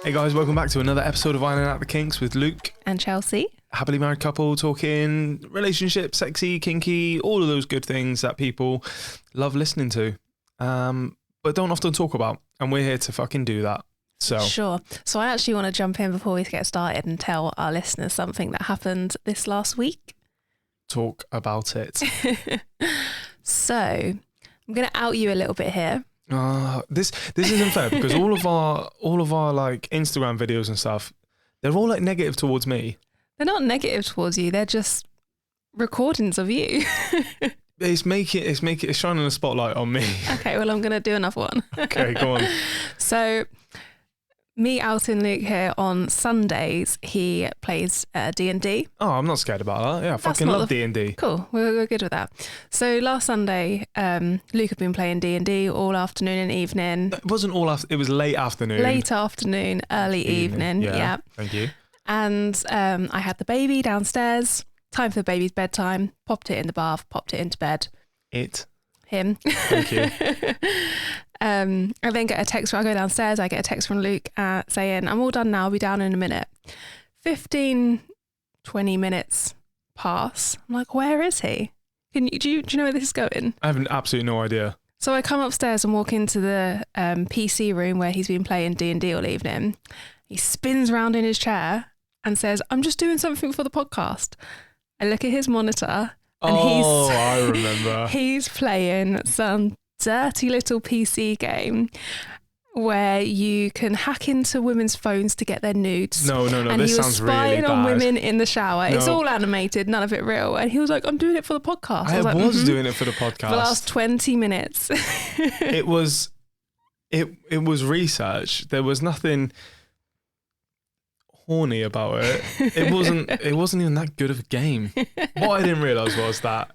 Hey guys, welcome back to another episode of Ironing Out the Kinks with Luke and Chelsea. Happily married couple talking relationship, sexy, kinky, all of those good things that people love listening to, but don't often talk about. And we're here to fucking do that. So Sure. So I actually want to jump in before we get started and tell our listeners something that happened this last week. Talk about it. So I'm going to out you a little bit here. This isn't fair because all of our like Instagram videos and stuff, they're all like negative towards me. They're not negative towards you. They're just recordings of you. It's shining a spotlight on me. Okay, well, I'm going to do another one. Okay, go on. So me outing Luke here on Sundays, he plays D&D. Oh, I'm not scared about that. Yeah, I fucking love D&D. Cool, we're good with that. So last Sunday, Luke had been playing D&D all afternoon and evening. It wasn't all after, it was late afternoon. Late afternoon, early evening. Yeah. Thank you. And I had the baby downstairs, time for the baby's bedtime, popped it in the bath, popped it into bed. Him. Thank you. I then get a text I go downstairs, I get a text from Luke saying, I'm all done now, I'll be down in a minute. 15, 20 minutes pass. I'm like, where is he? Do you know where this is going? I have absolutely no idea. So I come upstairs and walk into the PC room where he's been playing D&D all evening. He spins around in his chair and says, I'm just doing something for the podcast. I look at his monitor and I remember. He's playing some dirty little PC game where you can hack into women's phones to get their nudes. No, and this he was sounds really bad. spying on women in the shower. No. It's all animated, none of it real. And he was like, I'm doing it for the podcast. I was was doing it for the podcast. For the last 20 minutes. It was research. There was nothing horny about it. It wasn't even that good of a game. What I didn't realise was that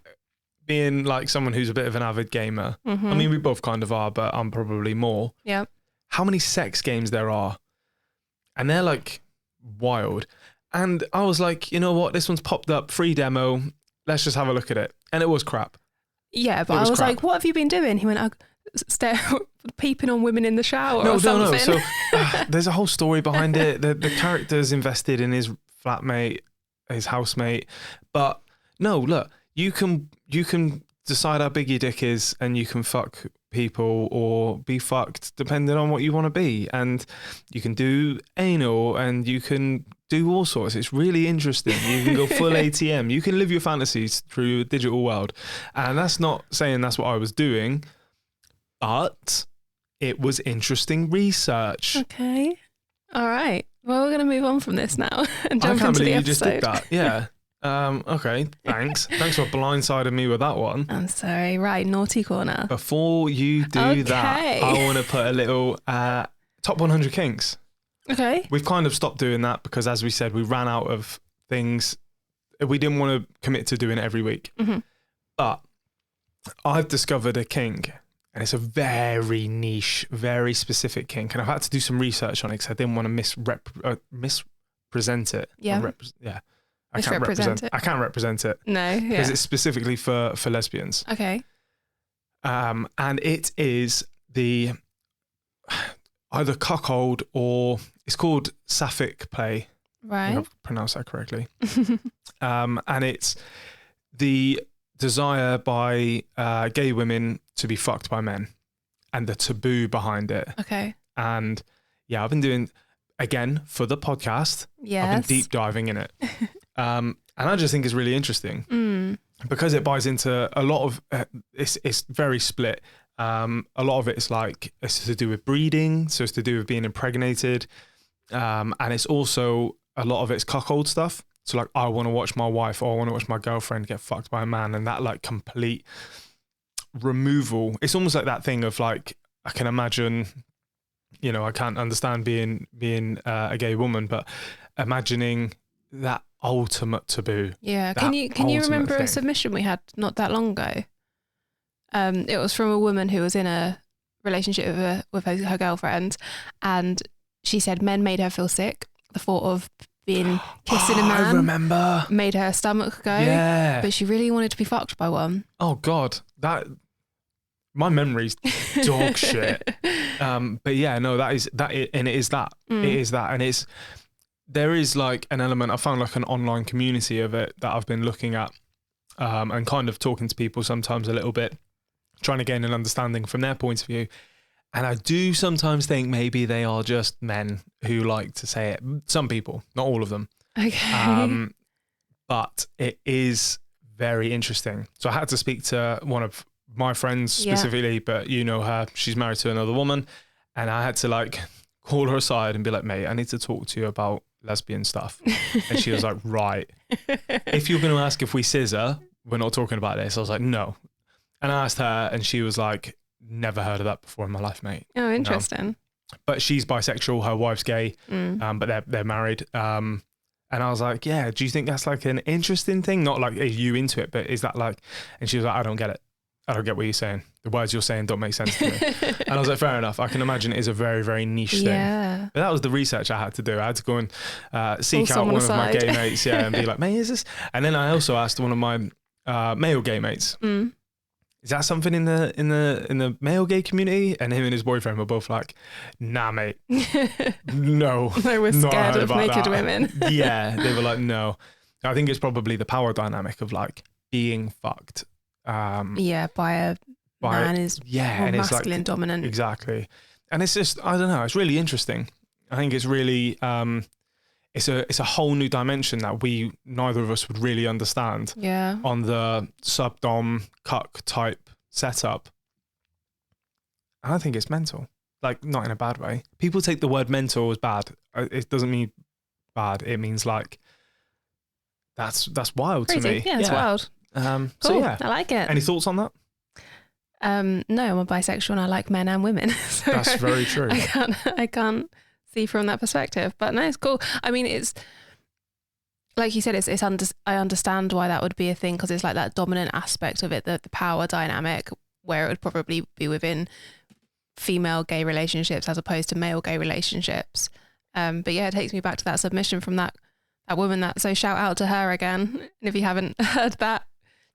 being like someone who's a bit of an avid gamer, I mean, we both kind of are, but I'm probably more. Yeah. How many sex games there are. And they're like wild. And I was like, you know what? This one's popped up, free demo. Let's just have a look at it. And it was crap. Yeah, but I was like, what have you been doing? He went, peeping on women in the shower or something. No. So there's a whole story behind it. The character's invested in his flatmate, his housemate. But no, look, you can decide how big your dick is and you can fuck people or be fucked depending on what you want to be. And you can do anal and you can do all sorts. It's really interesting. You can go full ATM. You can live your fantasies through the digital world. And that's not saying that's what I was doing, but it was interesting research. Okay. All right. Well, we're going to move on from this now and jump into the episode. I can't believe you just did that. Yeah. Okay, thanks. Thanks for blindsiding me with that one. I'm sorry. Right, naughty corner. Before you do that, I want to put a little top 100 kinks. Okay. We've kind of stopped doing that because, as we said, we ran out of things. We didn't want to commit to doing it every week. Mm-hmm. But I've discovered a kink, and it's a very niche, very specific kink, and I've had to do some research on it because I didn't want to mispresent it. Yeah. I can't represent it. No, because it's specifically for lesbians. Okay. And it is the either cuckold or it's called sapphic play. Right. I think I've pronounced that correctly. And it's the desire by gay women to be fucked by men and the taboo behind it. Okay. And yeah, I've been doing, again, for the podcast, yes. I've been deep diving in it. And I just think it's really interesting because it buys into a lot of, it's very split. A lot of it is like, it's to do with breeding. So it's to do with being impregnated. And it's also, a lot of it's cuckold stuff. So like, I want to watch my wife or I want to watch my girlfriend get fucked by a man, and that like complete removal. It's almost like that thing of like, I can imagine, you know, I can't understand being a gay woman, but imagining that ultimate taboo. Yeah. Can you remember a submission we had not that long ago? It was from a woman who was in a relationship with her girlfriend, and she said men made her feel sick. The thought of being kissing a man, I remember, made her stomach go. Yeah. But she really wanted to be fucked by one. Oh God, that my memory's dog shit. But yeah, no, it is that. It is that. And there is like an element, I found like an online community of it that I've been looking at, and kind of talking to people sometimes a little bit, trying to gain an understanding from their point of view. And I do sometimes think maybe they are just men who like to say it. Some people, not all of them. Okay. But it is very interesting. So I had to speak to one of my friends specifically, but you know her, she's married to another woman. And I had to like call her aside and be like, mate, I need to talk to you about lesbian stuff. And she was like, right. If you're going to ask if we scissor, we're not talking about this. I was like, no. And I asked her and she was like, never heard of that before in my life, mate. Oh, interesting. But she's bisexual, her wife's gay, but they're married. And I was like, yeah, do you think that's like an interesting thing? Not like, are you into it, but is that like, and she was like, I don't get it. I don't get what you're saying. The words you're saying don't make sense to me. And I was like, fair enough. I can imagine it is a very, very niche thing. But that was the research I had to do. I had to go and seek out one of my gay mates, and be like, mate, is this? And then I also asked one of my male gay mates, is that something in the male gay community? And him and his boyfriend were both like, nah, mate, no. They were scared of naked women. Yeah, they were like, no. I think it's probably the power dynamic of like being fucked. By a man is more and masculine, like, dominant. Exactly. And it's just, I don't know, it's really interesting. I think it's really, it's a whole new dimension that neither of us would really understand on the sub-dom cuck type setup. And I think it's mental, like not in a bad way. People take the word mental as bad. It doesn't mean bad. It means like, that's wild Crazy. To me. Yeah, it's wild. Cool. So yeah, I like it. Any thoughts on that? No, I'm a bisexual and I like men and women. So that's very true. I can't see from that perspective, but no, it's cool. I mean, it's like you said, I understand why that would be a thing, because it's like that dominant aspect of it, the power dynamic, where it would probably be within female gay relationships as opposed to male gay relationships. But yeah, it takes me back to that submission from that woman. So shout out to her again. And if you haven't heard that,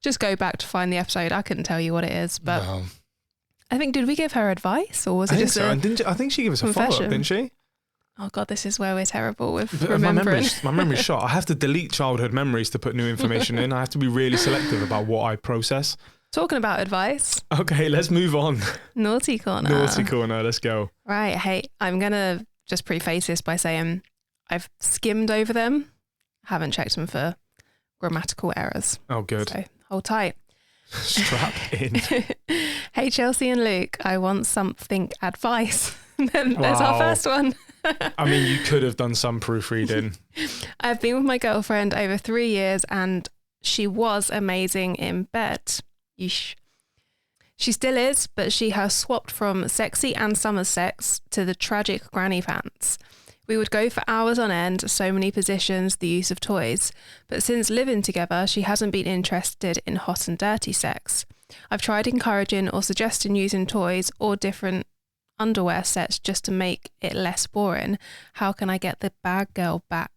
just go back to find the episode. I couldn't tell you what it is, but no. I think, did we give her advice, or was it just I think she gave us a follow-up, didn't she? Oh God, this is where we're terrible with remembering. My memory's shot. I have to delete childhood memories to put new information in. I have to be really selective about what I process. Talking about advice. Okay, let's move on. Naughty corner. Naughty corner, let's go. Right, hey, I'm going to just preface this by saying I've skimmed over them. Haven't checked them for grammatical errors. Oh, good. So hold tight. Strap in. Hey, Chelsea and Luke, I want something advice. There's our first one. I mean, you could have done some proofreading. I've been with my girlfriend over 3 years and she was amazing in bed. Yeesh. She still is, but she has swapped from sexy and summer sex to the tragic granny pants. We would go for hours on end, so many positions, the use of toys. But since living together, she hasn't been interested in hot and dirty sex. I've tried encouraging or suggesting using toys or different underwear sets just to make it less boring. How can I get the bad girl back?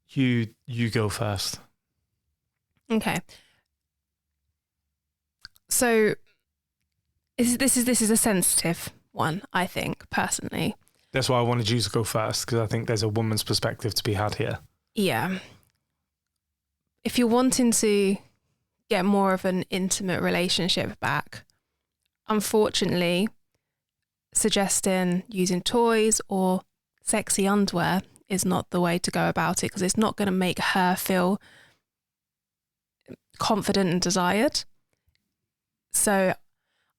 You go first. Okay. So this is a sensitive one, I think, personally. That's why I wanted you to go first, because I think there's a woman's perspective to be had here. Yeah. If you're wanting to get more of an intimate relationship back, unfortunately, suggesting using toys or sexy underwear is not the way to go about it, because it's not going to make her feel confident and desired. So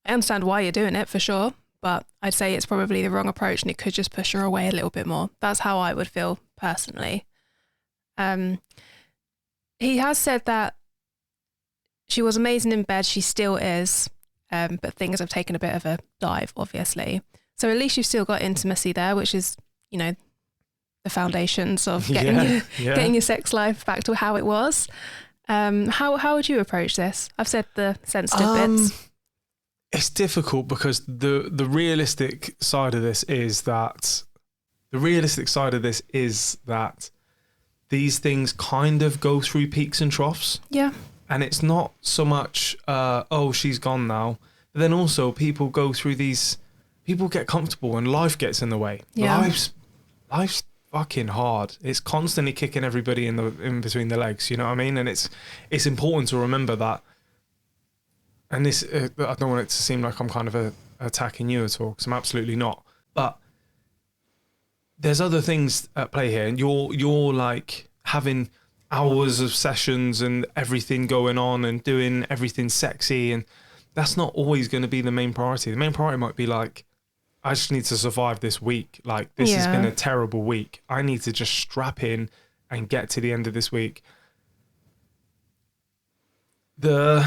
I understand why you're doing it, for sure, but I'd say it's probably the wrong approach and it could just push her away a little bit more. That's how I would feel personally. He has said that she was amazing in bed, she still is, but things have taken a bit of a dive, obviously. So at least you've still got intimacy there, which is, you know, the foundations of getting your sex life back to how it was. How would you approach this? I've said the sensitive bits. It's difficult because the realistic side of this is that these things kind of go through peaks and troughs. Yeah. And it's not so much, oh, she's gone now. But then also people go through these, people get comfortable and life gets in the way. Yeah. Life's fucking hard. It's constantly kicking everybody in between the legs, you know what I mean? And it's important to remember that. And this, I don't want it to seem like I'm kind of attacking you at all, because I'm absolutely not. But there's other things at play here, and you're like having hours of sessions and everything going on and doing everything sexy, and that's not always going to be the main priority. The main priority might be like, I just need to survive this week. Like, this has been a terrible week. I need to just strap in and get to the end of this week. The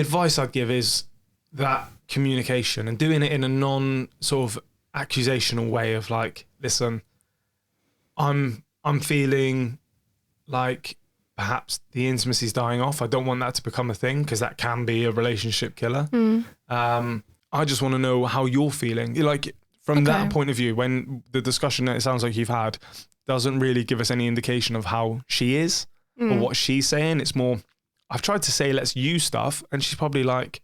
advice I'd give is that communication, and doing it in a non sort of accusational way of like, listen, I'm feeling like perhaps the intimacy's dying off. I don't want that to become a thing, because that can be a relationship killer. I just want to know how you're feeling. Like, from that point of view, when the discussion that it sounds like you've had doesn't really give us any indication of how she is or what she's saying. It's more, I've tried to say, let's use stuff. And she's probably like,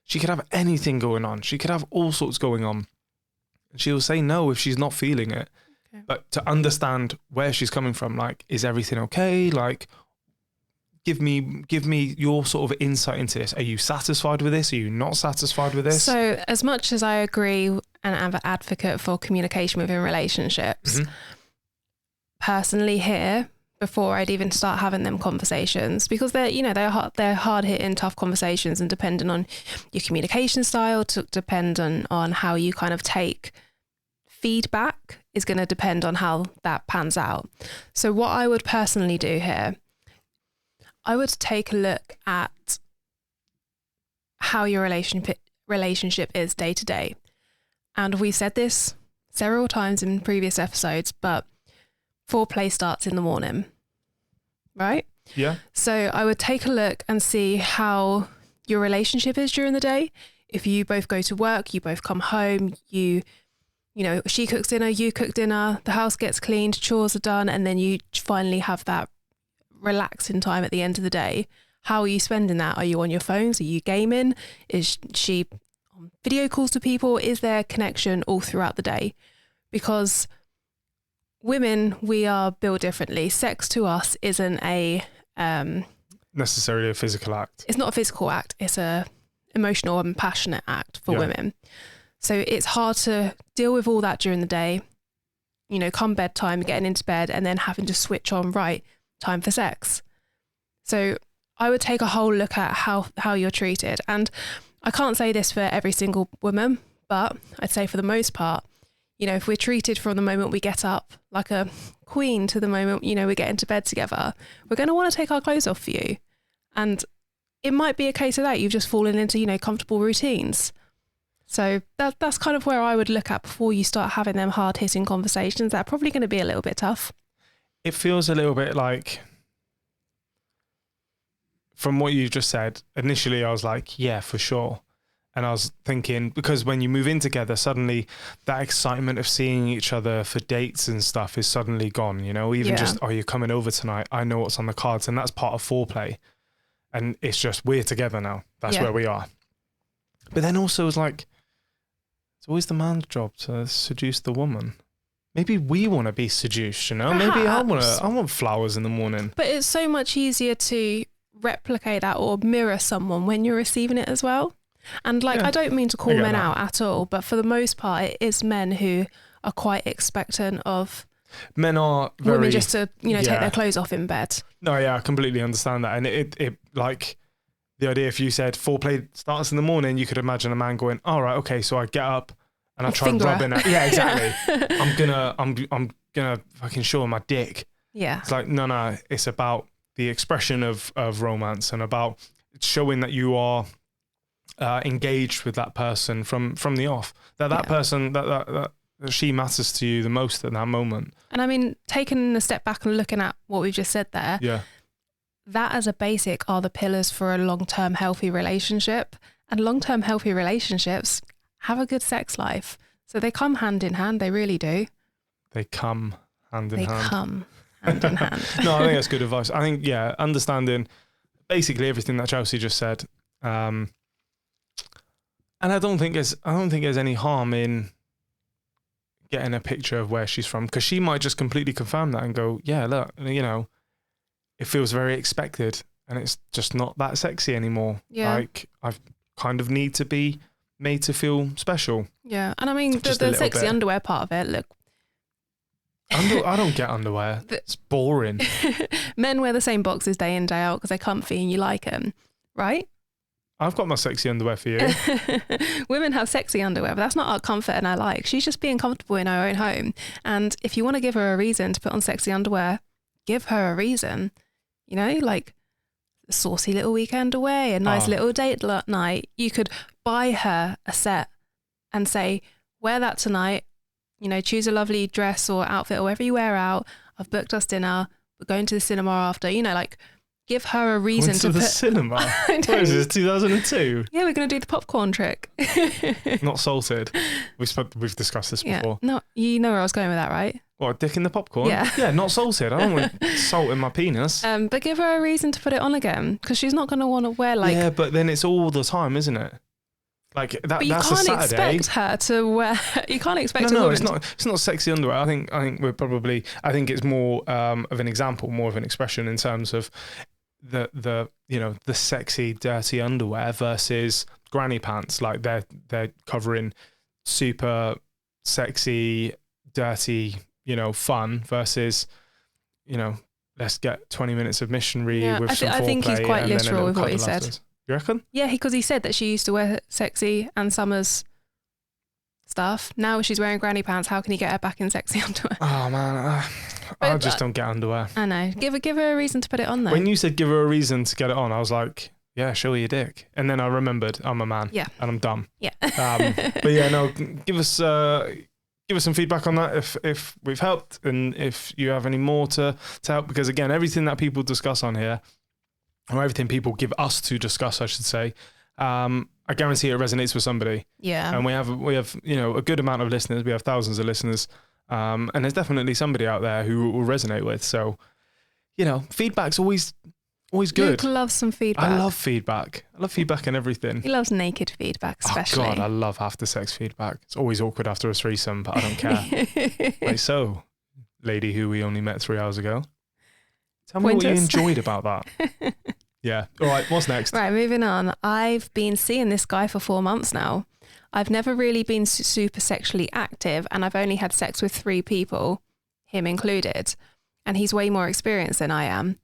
she could have anything going on. She could have all sorts going on. And she'll say no if she's not feeling it. Okay. But to understand where she's coming from, like, is everything okay? Like, give me your sort of insight into this. Are you satisfied with this? Are you not satisfied with this? So as much as I agree and am an advocate for communication within relationships, personally here, before I'd even start having them conversations, because they're hard hitting, tough conversations, and depending on your communication style, to depend on how you kind of take feedback is going to depend on how that pans out. So what I would personally do here, I would take a look at how your relationship is day to day. And we've said this several times in previous episodes, but foreplay starts in the morning, right? Yeah. So I would take a look and see how your relationship is during the day. If you both go to work, you both come home, you know, she cooks dinner, you cook dinner, the house gets cleaned, chores are done, and then you finally have that relaxing time at the end of the day. How are you spending that? Are you on your phones? Are you gaming? Is she on video calls to people? Is there connection all throughout the day? Because women, we are built differently. Sex to us isn't necessarily a physical act. It's not a physical act. It's a emotional and passionate act for women. So it's hard to deal with all that during the day, you know, come bedtime, getting into bed, and then having to switch on, right, time for sex. So I would take a whole look at how you're treated. And I can't say this for every single woman, but I'd say for the most part, you know, if we're treated from the moment we get up like a queen to the moment, you know, we get into bed together, we're going to want to take our clothes off for you. And it might be a case of that you've just fallen into, you know, comfortable routines. So that's kind of where I would look at before you start having them hard-hitting conversations. That are probably going to be a little bit tough. It feels a little bit like, from what you just said, initially I was like, yeah, for sure. And I was thinking, because when you move in together, suddenly that excitement of seeing each other for dates and stuff is suddenly gone, you know, even just, oh, you're coming over tonight, I know what's on the cards. And that's part of foreplay. And it's just, we're together now. That's where we are. But then also it's like, it's always the man's job to seduce the woman. Maybe we want to be seduced, you know? Perhaps. Maybe I want flowers in the morning. But it's so much easier to replicate that or mirror someone when you're receiving it as well. And like, I don't mean to call men out at all, but for the most part, it is men who are quite expectant of men are very, women just to, you know, take their clothes off in bed. No, yeah, I completely understand that. And it like, the idea, if you said foreplay starts in the morning, you could imagine a man going, all right, okay, so I get up and I try rubbing it. Yeah, exactly. I'm gonna fucking show her my dick. Yeah. It's like, no, it's about the expression of romance and about showing that you are engaged with that person from the off. That person, that she matters to you the most at that moment. And I mean, taking a step back and looking at what we've just said there. Yeah. That as a basic are the pillars for a long-term healthy relationship. And long-term healthy relationships have a good sex life. So they come hand in hand. They really do. They come hand in hand. They come hand in hand. No, I think that's good advice. I think, understanding basically everything that Chelsea just said. And I don't think there's any harm in getting a picture of where she's from, because she might just completely confirm that and go, yeah, look, you know, it feels very expected and it's just not that sexy anymore. Yeah. Like, I kind of need to be made to feel special. Yeah. And I mean, the sexy underwear part of it, look. I don't get underwear. It's boring. Men wear the same boxes day in, day out because they're comfy and you like them, right? I've got my sexy underwear for you. Women have sexy underwear, but that's not our comfort and our like. She's just being comfortable in her own home. And if you want to give her a reason to put on sexy underwear, give her a reason. You know, like a saucy little weekend away, a nice little date night. You could buy her a set and say, wear that tonight. You know, choose a lovely dress or outfit or whatever you wear out. I've booked us dinner. We're going to the cinema after. You know, like, give her a reason to the cinema. What is this, 2002? Yeah, we're going to do the popcorn trick. Not salted. We've discussed this before. No, you know where I was going with that, right? What, dick in the popcorn? Yeah. Yeah, not salted. I don't want salt in my penis. But give her a reason to put it on again, because she's not going to want to wear like... Yeah, but then it's all the time, isn't it? Like that. But you that's can't a Saturday. expect her to wear... You can't expect No, a woman it's not sexy underwear. I think we're probably... I think it's more of an example, more of an expression in terms of the you know, the sexy dirty underwear versus granny pants. Like they're covering super sexy dirty, you know, fun versus, you know, let's get 20 minutes of missionary with some foreplay. I think he's quite literal with what he said. Afterwards. You reckon? Yeah, because he said that she used to wear sexy and Summer's stuff. Now she's wearing granny pants. How can he get her back in sexy underwear? Oh man, I just don't get underwear. I know. Give her a reason to put it on though. When you said give her a reason to get it on, I was like, yeah, show your dick. And then I remembered I'm a man. Yeah. And I'm dumb. Yeah. But yeah, no, give us some feedback on that if we've helped, and if you have any more to help, because again, everything that people discuss on here, or everything people give us to discuss, I should say, I guarantee it resonates with somebody. Yeah. And we have you know, a good amount of listeners. We have thousands of listeners, and there's definitely somebody out there who will resonate with. So, you know, feedback's always good. Luke loves some feedback. I love feedback. I love feedback and everything. He loves naked feedback, especially. Oh God, I love after sex feedback. It's always awkward after a threesome, but I don't care. Like, so, lady who we only met 3 hours ago, tell me what you enjoyed about that. Yeah. All right, what's next? Right, moving on. I've been seeing this guy for 4 months now. I've never really been super sexually active, and I've only had sex with 3 people, him included, and he's way more experienced than I am.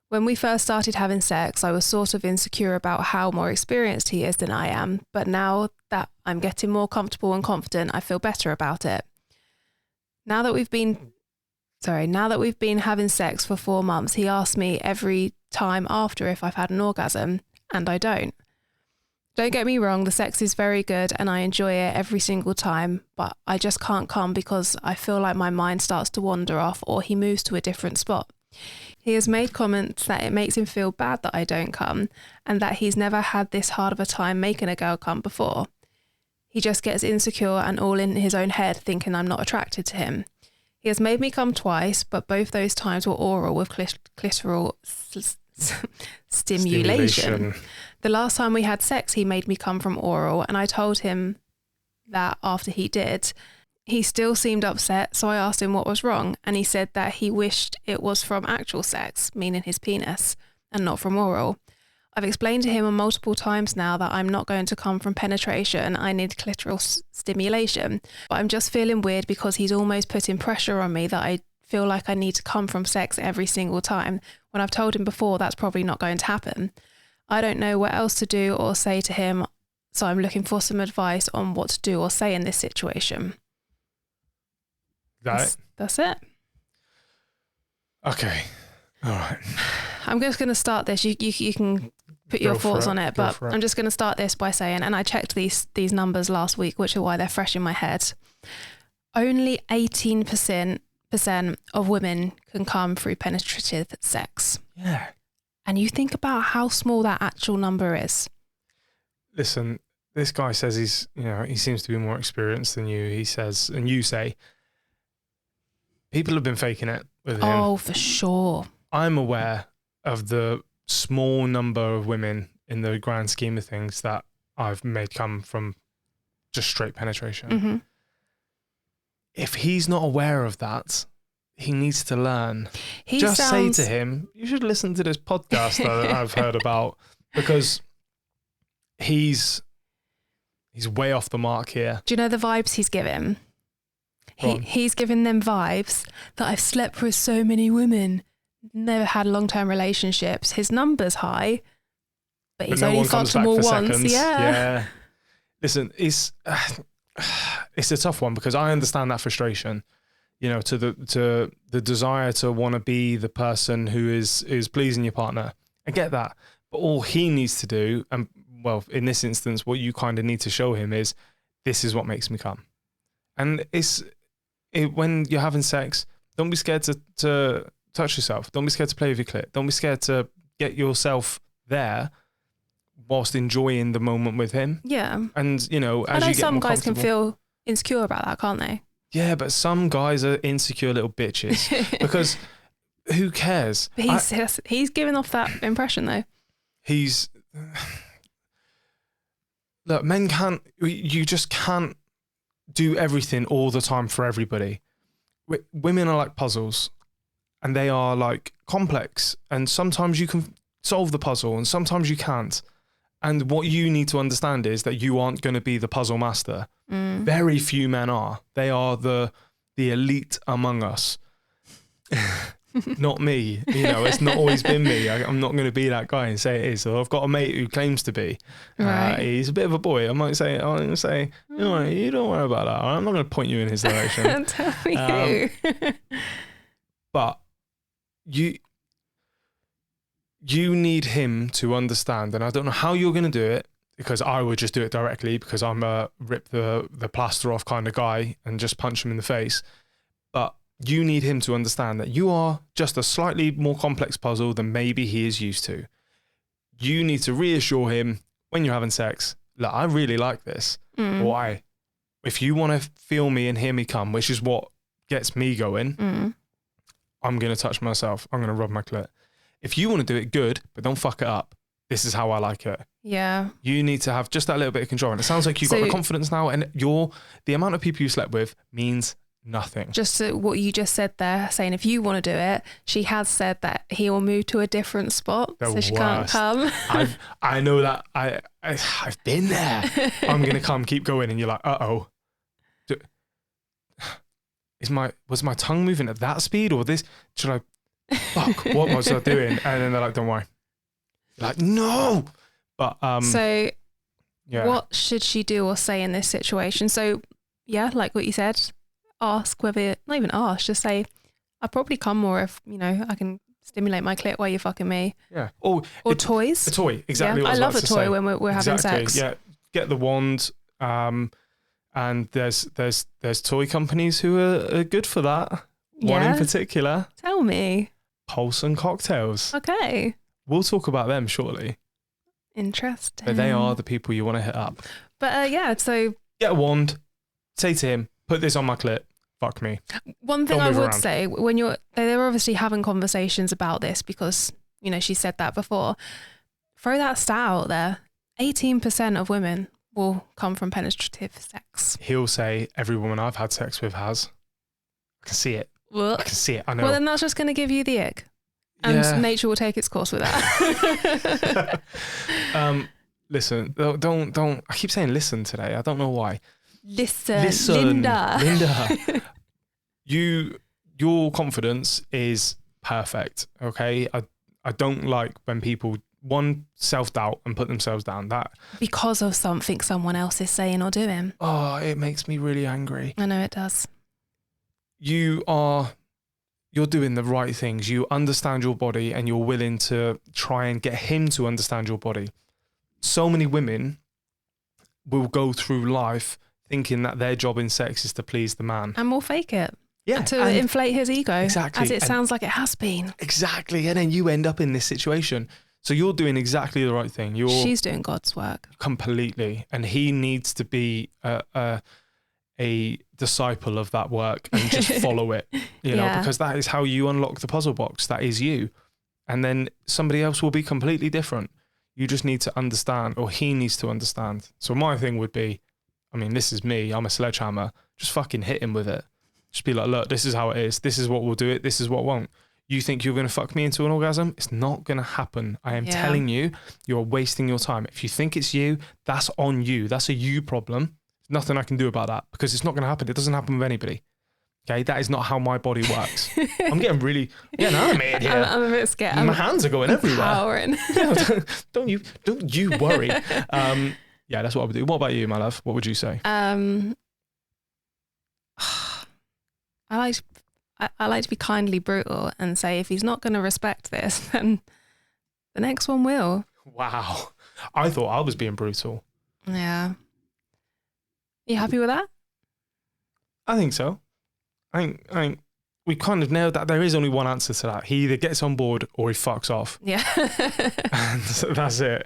When we first started having sex, I was sort of insecure about how more experienced he is than I am, but now that I'm getting more comfortable and confident, I feel better about it. Now that we've been having sex for 4 months, he asks me every time after if I've had an orgasm, and I don't. Don't get me wrong, the sex is very good and I enjoy it every single time, but I just can't come because I feel like my mind starts to wander off or he moves to a different spot. He has made comments that it makes him feel bad that I don't come, and that he's never had this hard of a time making a girl come before. He just gets insecure and all in his own head, thinking I'm not attracted to him. He has made me come twice, but both those times were oral with clitoral stimulation. The last time we had sex, he made me come from oral, and I told him that after he did. He still seemed upset, so I asked him what was wrong, and he said that he wished it was from actual sex, meaning his penis, and not from oral. I've explained to him on multiple times now that I'm not going to come from penetration, I need clitoral stimulation, but I'm just feeling weird because he's almost putting pressure on me that I feel like I need to come from sex every single time, when I've told him before that's probably not going to happen. I don't know what else to do or say to him, so I'm looking for some advice on what to do or say in this situation. That's it. Okay. All right. I'm just going to start this. You can put your thoughts on it, but I'm just going to start this by saying, and I checked these numbers last week, which are why they're fresh in my head. Only 18% of women can come through penetrative sex. Yeah. And you think about how small that actual number is. Listen, this guy says he seems to be more experienced than you. He says, and you say, people have been faking it with him. Oh, for sure. I'm aware of the small number of women in the grand scheme of things that I've made come from just straight penetration. Mm-hmm. If he's not aware of that, he needs to learn. Say to him, you should listen to this podcast that I've heard about, because he's way off the mark here. Do you know the vibes he's giving? He's giving them vibes that I've slept with so many women, never had long-term relationships. His number's high, but he's only fucked them all once. Yeah. Listen, it's a tough one, because I understand that frustration. You know, to the desire to want to be the person who is pleasing your partner. I get that, but all he needs to do, and well, in this instance, what you kind of need to show him is, this is what makes me come. And when you're having sex, don't be scared to touch yourself. Don't be scared to play with your clit. Don't be scared to get yourself there whilst enjoying the moment with him. Yeah. And, you know, as you get some guys can feel insecure about that, can't they? Yeah, but some guys are insecure little bitches, because who cares? He's giving off that impression, though. Look, you just can't do everything all the time for everybody. Women are like puzzles, and they are like complex, and sometimes you can solve the puzzle and sometimes you can't. And what you need to understand is that you aren't going to be the puzzle master. Very few men are. They are the elite among us. Not me. You know, it's not always been me. I'm not going to be that guy and say it is. So I've got a mate who claims to be. Right. He's a bit of a boy. I'm going to say, you know, you don't worry about that. I'm not going to point you in his direction. Tell me who. But you need him to understand, and I don't know how you're going to do it, because I would just do it directly, because I'm a rip the plaster off kind of guy and just punch him in the face. But you need him to understand that you are just a slightly more complex puzzle than maybe he is used to. You need to reassure him when you're having sex, look, I really like this. Or if you want to feel me and hear me come, which is what gets me going, I'm going to touch myself. I'm going to rub my clit. If you want to do it good, but don't fuck it up, this is how I like it. Yeah. You need to have just that little bit of control. And it sounds like you've got the confidence now, and the amount of people you slept with means nothing. Just what you just said there, saying if you want to do it, she has said that he will move to a different spot, so she can't come. I know that. I've been there. I'm going to come, keep going. And you're like, uh-oh. Was my tongue moving at that speed, or this? Should I? Fuck, what was I doing? And then they're like, don't worry. You're like, no. But so what should she do or say in this situation? So yeah, like what you said, ask whether, not even ask, just say, I'll probably come more if, you know, I can stimulate my clit while you're fucking me. Yeah. Or toys. A toy, exactly. Yeah, what I love a toy say. when we're having sex. Yeah. Get the wand. And there's toy companies who are good for that. One in particular. Tell me. Pulse and Cocktails. Okay. We'll talk about them shortly. Interesting. But they are the people you want to hit up. But so... Get a wand. Say to him, put this on my clit. Fuck me. One thing I would say, when they're obviously having conversations about this, because, you know, she said that before. Throw that stat out there. 18% of women will come from penetrative sex. He'll say, every woman I've had sex with has. I can see it. I can see it. I know. Well, then that's just going to give you the ick. And nature will take its course with that. Listen, don't. I keep saying listen today. I don't know why. Listen, Linda. Your confidence is perfect. Okay, I don't like when people self-doubt and put themselves down. That because of something someone else is saying or doing. Oh, it makes me really angry. I know it does. You're doing the right things. You understand your body, and you're willing to try and get him to understand your body. So many women will go through life thinking that their job in sex is to please the man. And will fake it. Yeah. To inflate his ego. Exactly. As it sounds like it has been. Exactly. And then you end up in this situation. So you're doing exactly the right thing. She's doing God's work. Completely. And he needs to be a disciple of that work and just follow it, you know, because that is how you unlock the puzzle box. That is you. and then somebody else will be completely different. You just need to understand, or he needs to understand. So my thing would be, I mean, this is me, I'm a sledgehammer, just fucking hit him with it. Just be like, look, this is how it is. This is what will do it. This is what won't. You think you're going to fuck me into an orgasm? It's not going to happen. I am telling you, you're wasting your time. If you think it's you, that's on you. That's a you problem. There's nothing I can do about that because it's not going to happen. It doesn't happen with anybody. Okay, that is not how my body works. I'm getting really animated here. I'm a bit scared. My hands are going everywhere. Yeah, don't you worry. Yeah, that's what I would do. What about you, my love? What would you say? I like to be kindly brutal and say if he's not going to respect this, then the next one will. Wow, I thought I was being brutal. Yeah. You happy with that? I think so. I think we kind of nailed that. There is only one answer to that. He either gets on board or he fucks off. Yeah. And that's it.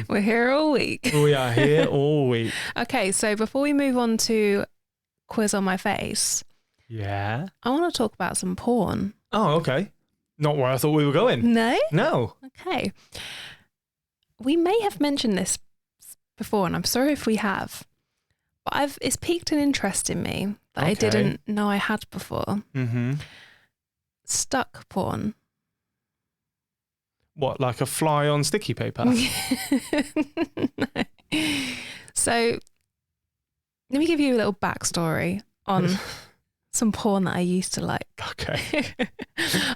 We're here all week. We are here all week. Okay, so before we move on to quiz on my face, yeah, I want to talk about some porn. Oh, okay. Not where I thought we were going. No? No. Okay. We may have mentioned this before, and I'm sorry if we have, but it's piqued an interest in me that I didn't know I had before. Mm-hmm. Stuck porn. What, like a fly on sticky paper? No. So, let me give you a little backstory on some porn that I used to like. Okay.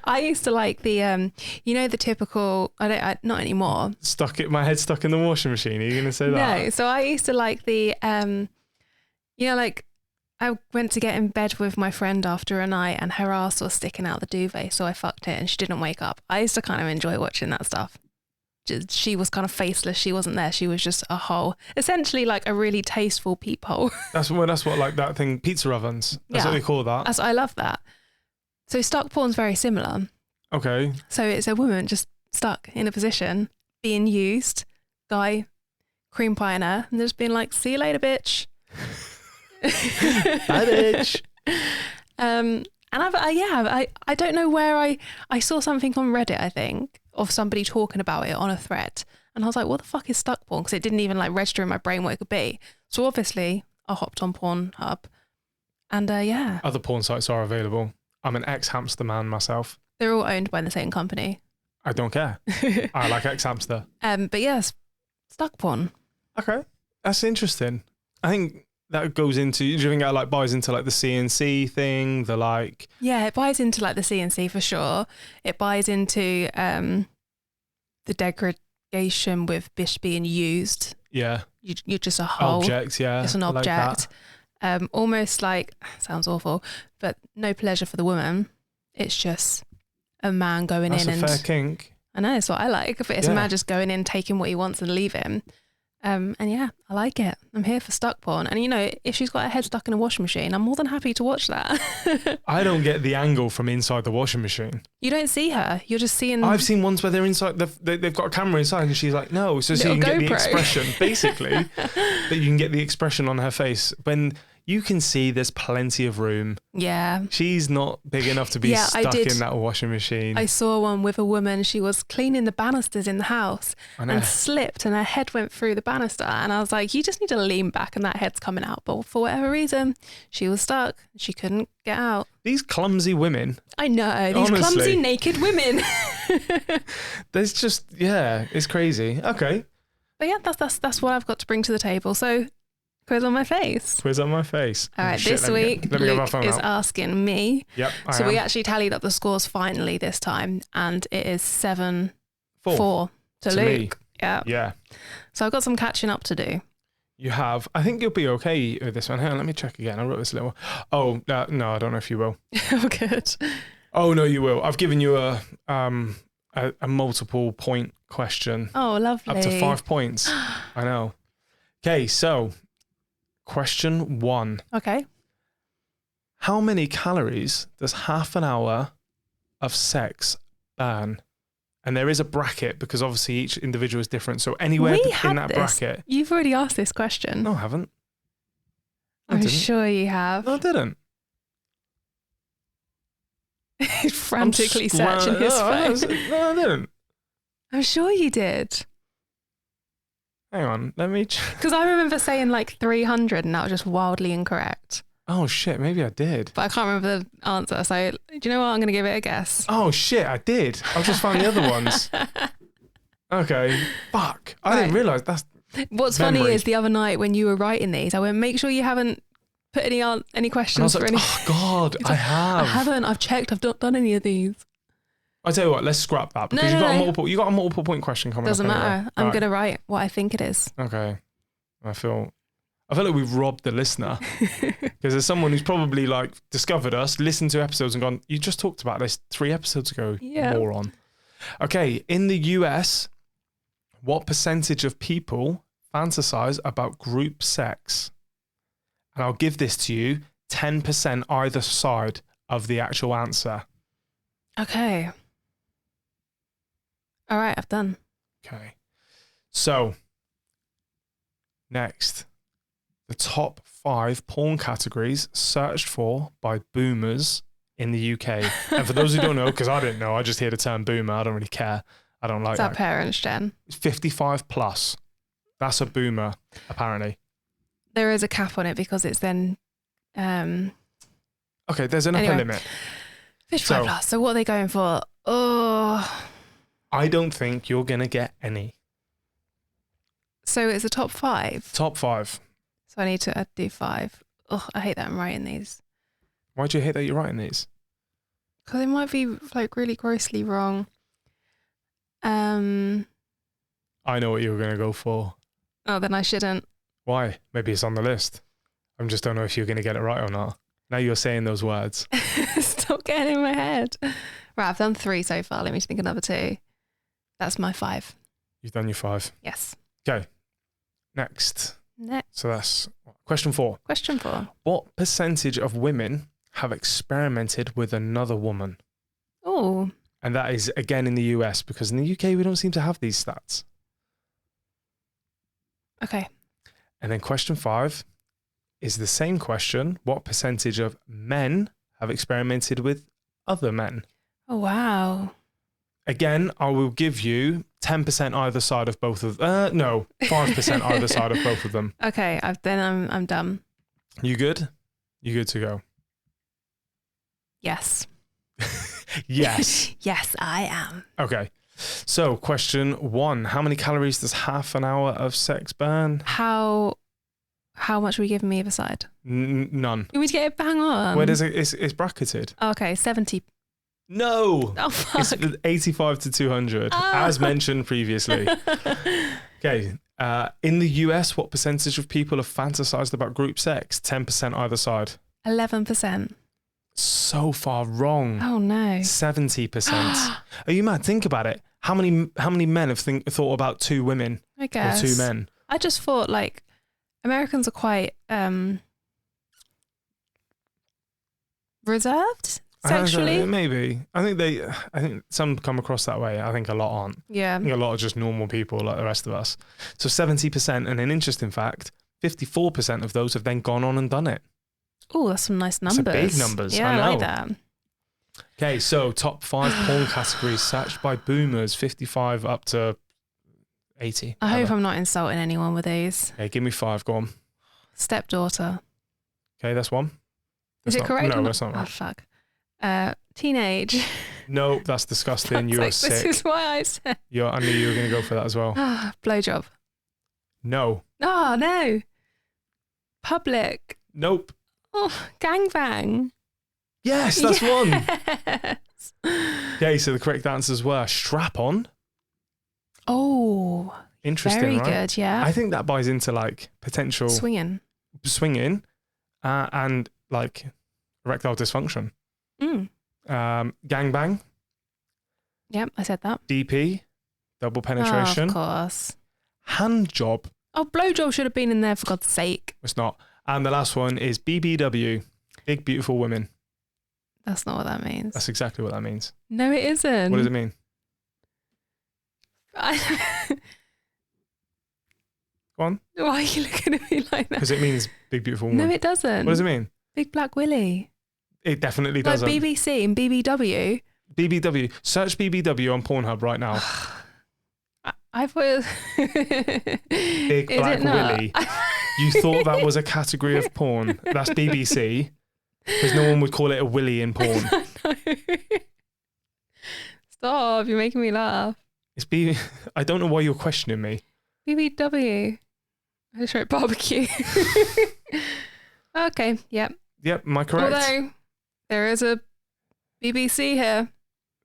I used to like the, the typical, not anymore. My head stuck in the washing machine. Are you going to say that? No. So I used to like the, like I went to get in bed with my friend after a night and her ass was sticking out the duvet. So I fucked it and she didn't wake up. I used to kind of enjoy watching that stuff. She was kind of faceless. She wasn't there. She was just a hole, essentially like a really tasteful peephole. That's what like that thing, pizza ovens. That's what they call that. I love that. So stuck porn's very similar. Okay. So it's a woman just stuck in a position, being used, guy cream pieing her, and just being like, see you later, bitch. Bye, bitch. And I don't know where I saw something on Reddit, I think, of somebody talking about it on a thread. And I was like, what the fuck is stuck porn? Because it didn't even like register in my brain what it could be. So obviously I hopped on Pornhub and Other porn sites are available. I'm an ex-hamster man myself. They're all owned by the same company. I don't care. I like ex-hamster. But yes, stuck porn. Okay. That's interesting. I think that goes into, do you think that like buys into like the CNC thing, the like... Yeah, it buys into like the CNC for sure. It buys into the degradation with bish being used. Yeah. You're just a whole... Object, yeah. Just an object. Like almost like, sounds awful, but no pleasure for the woman. It's just a man going in and... That's a fair kink. I know, it's what I like. But it's a man just going in, taking what he wants and leaving. And yeah, I like it. I'm here for stuck porn. And if she's got her head stuck in a washing machine, I'm more than happy to watch that. I don't get the angle from inside the washing machine. You don't see her. You're just seeing... I've seen ones where they're inside, they've got a camera inside and she's like, no. So you can get the expression, basically, that you can get the expression on her face. When you can see there's plenty of room. Yeah. She's not big enough to be stuck in that washing machine. I saw one with a woman. She was cleaning the banisters in the house and slipped and her head went through the banister. And I was like, you just need to lean back and that head's coming out. But for whatever reason, she was stuck. She couldn't get out. These clumsy women. I know. These clumsy naked women. There's just, it's crazy. Okay. But yeah, that's what I've got to bring to the table. So... Quiz on my face. Quiz on my face. All right, this week Luke is asking me. Yep, So we actually tallied up the scores finally this time, and it is 7-4 to Luke. Me. Yeah. So I've got some catching up to do. You have. I think you'll be okay with this one. Hang on, let me check again. I wrote this little... Oh, no, I don't know if you will. Oh, good. Oh, no, you will. I've given you a multiple point question. Oh, lovely. Up to 5 points. I know. Okay, so... Question 1. Okay. How many calories does half an hour of sex burn? And there is a bracket because obviously each individual is different. So anywhere in that bracket. You've already asked this question. No, I haven't. I'm sure you have. No, I didn't. He's frantically searching his phone. No, I didn't. I'm sure you did. Hang on, let me... Because I remember saying like 300 and that was just wildly incorrect. Oh shit, maybe I did. But I can't remember the answer. So do you know what? I'm going to give it a guess. Oh shit, I did. I've just found the other ones. Okay, fuck. I didn't realise that's... What's memory. funny is the other night when you were writing these, I went, make sure you haven't put any questions for any... Oh God, I have. I haven't. I've checked. I've not done any of these. I tell you what, let's scrap that because you got a multiple point question coming Doesn't up. Doesn't matter. Anyway. I'm going to write what I think it is. Okay. I feel like we've robbed the listener because there's someone who's probably like discovered us, listened to episodes and gone, you just talked about this 3 episodes ago, moron. Okay. In the US, what percentage of people fantasize about group sex? And I'll give this to you, 10% either side of the actual answer. Okay. All right, I've done. Okay. So, next, the top 5 porn categories searched for by boomers in the UK. And for those who don't know, because I didn't know, I just hear the term boomer. I don't really care. I don't like that. It's our parents' gen. It's 55 plus. That's a boomer, apparently. There is a cap on it because it's then... Okay, there's an upper limit. 55 plus. So what are they going for? Oh... I don't think you're going to get any. So it's a top 5? Top 5. So I need to do 5. Oh, I hate that I'm writing these. Why do you hate that you're writing these? Because it might be like really grossly wrong. I know what you were going to go for. Oh, then I shouldn't. Why? Maybe it's on the list. I just don't know if you're going to get it right or not. Now you're saying those words. Stop getting in my head. Right, I've done 3 so far. Let me think another 2. That's my 5. You've done your 5. Yes. Okay. Next. So that's question 4. Question 4. What percentage of women have experimented with another woman? Oh. And that is, again, in the US, because in the UK, we don't seem to have these stats. Okay. And then question 5 is the same question. What percentage of men have experimented with other men? Oh, wow. Again, I will give you 10% either side of both of 5% either side of both of them. Okay, I'm done. You good? You good to go? Yes. Yes. Yes, I am. Okay. So, question 1. How many calories does half an hour of sex burn? How much are we giving me either side? None. You want me to get it bang on? Where does it? It's bracketed. Okay, 70. No. Oh, fuck. It's 85 to 200, as mentioned previously. Okay. In the US, what percentage of people have fantasized about group sex? 10% either side. 11%. So far wrong. Oh no. 70%. Are you mad? Think about it. How many men have thought about 2 women? I guess. Or 2 men? I just thought like Americans are quite reserved sexually. Maybe. I think some come across that way. I think a lot aren't. Yeah. I think a lot are just normal people like the rest of us. So 70%, and an interesting fact, 54% of those have then gone on and done it. Oh, that's some nice numbers. That's big numbers. Yeah, I know. I like that. Okay, so top 5 porn categories searched by boomers, 55 up to 80. I hope I'm not insulting anyone with these. Okay, give me 5. Go on. Stepdaughter. Okay, that's 1. Is it correct? No, that's not Oh, right. fuck. Teenage. No, that's disgusting. You are sick. This is why I said. I knew you were going to go for that as well. Blowjob. No. Oh, no. Public. Nope. Oh, gangbang. Yes, that's 1. Yes. Okay, so the correct answers were strap on. Oh, interesting. Very right? good, yeah. I think that buys into like potential swinging, and like erectile dysfunction. Gangbang. Yep, I said that. DP, double penetration. Oh, of course. Hand job. Oh, blowjob should have been in there for God's sake. It's not. And the last one is BBW, big beautiful women. That's not what that means. That's exactly what that means. No, it isn't. What does it mean? Go on. Why are you looking at me like that? Because it means big beautiful woman. No, it doesn't. What does it mean? Big black willy. It definitely doesn't. Like BBC and BBW. BBW. Search BBW on Pornhub right now. I thought Big Black Willy. You thought that was a category of porn. That's BBC. Because no one would call it a willy in porn. Stop, you're making me laugh. It's I don't know why you're questioning me. BBW. I just wrote barbecue. Okay, yep. Yep, am I correct? Although there is a BBC here.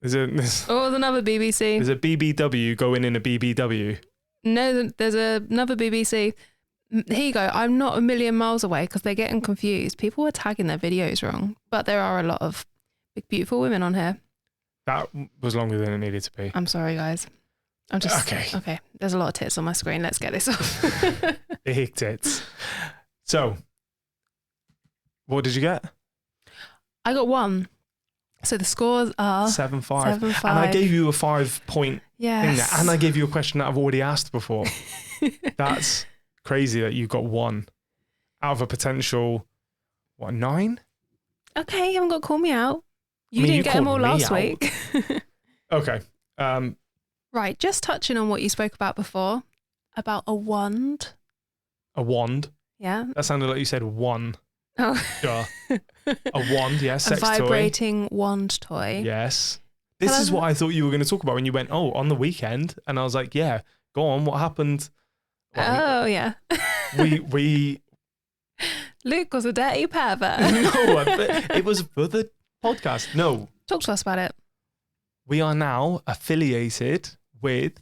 There's another BBC. There's a BBW going in a BBW. No, there's another BBC. Here you go. I'm not a million miles away because they're getting confused. People are tagging their videos wrong, but there are a lot of big, beautiful women on here. That was longer than it needed to be. I'm sorry, guys. I'm just okay. There's a lot of tits on my screen. Let's get this off. Big tits. So, what did you get? I got 1. So the scores are 7-5. And I gave you a 5-point thing there. And I gave you a question that I've already asked before. That's crazy that you got 1 out of a potential, 9? Okay, you haven't got to call me out. You didn't get them all last week. Okay. Right, just touching on what you spoke about before, about a wand. A wand? Yeah. That sounded like you said one. Oh. Duh. A wand, yes. A vibrating wand toy. Yes. This is what I thought you were going to talk about when you went, on the weekend. And I was like, yeah, go on. What happened? Well, yeah. we Luke was a dirty pervert. No, it was for the podcast. No. Talk to us about it. We are now affiliated with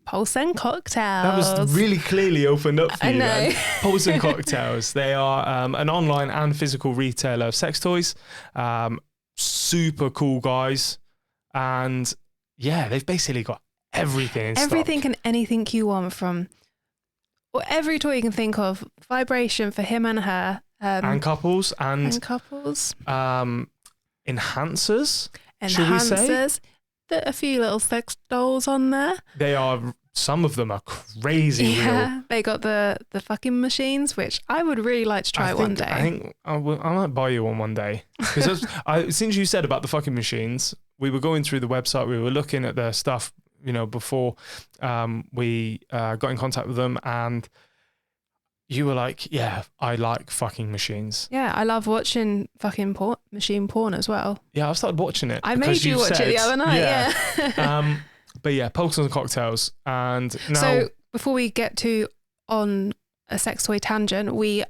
Pulse and Cocktails. That was really clearly opened up for you. I know. Pulse and Cocktails. They are an online and physical retailer of sex toys. Super cool guys. And yeah, they've basically got everything in Everything stock. and anything you want, from every toy you can think of. Vibration for him and her. And couples. And couples. Enhancers, should we say? A few little sex dolls on there. Some of them are crazy real. They got the fucking machines, which I would really like to try one day. I think I might buy you one day. Because since you said about the fucking machines, we were going through the website, we were looking at their stuff, before we got in contact with them, and you were like, yeah, I like fucking machines. Yeah, I love watching fucking machine porn as well. Yeah, I've started watching it. I made you watch it the other night, yeah. But yeah, Pulse and Cocktails. And now... So before we get on a sex toy tangent, we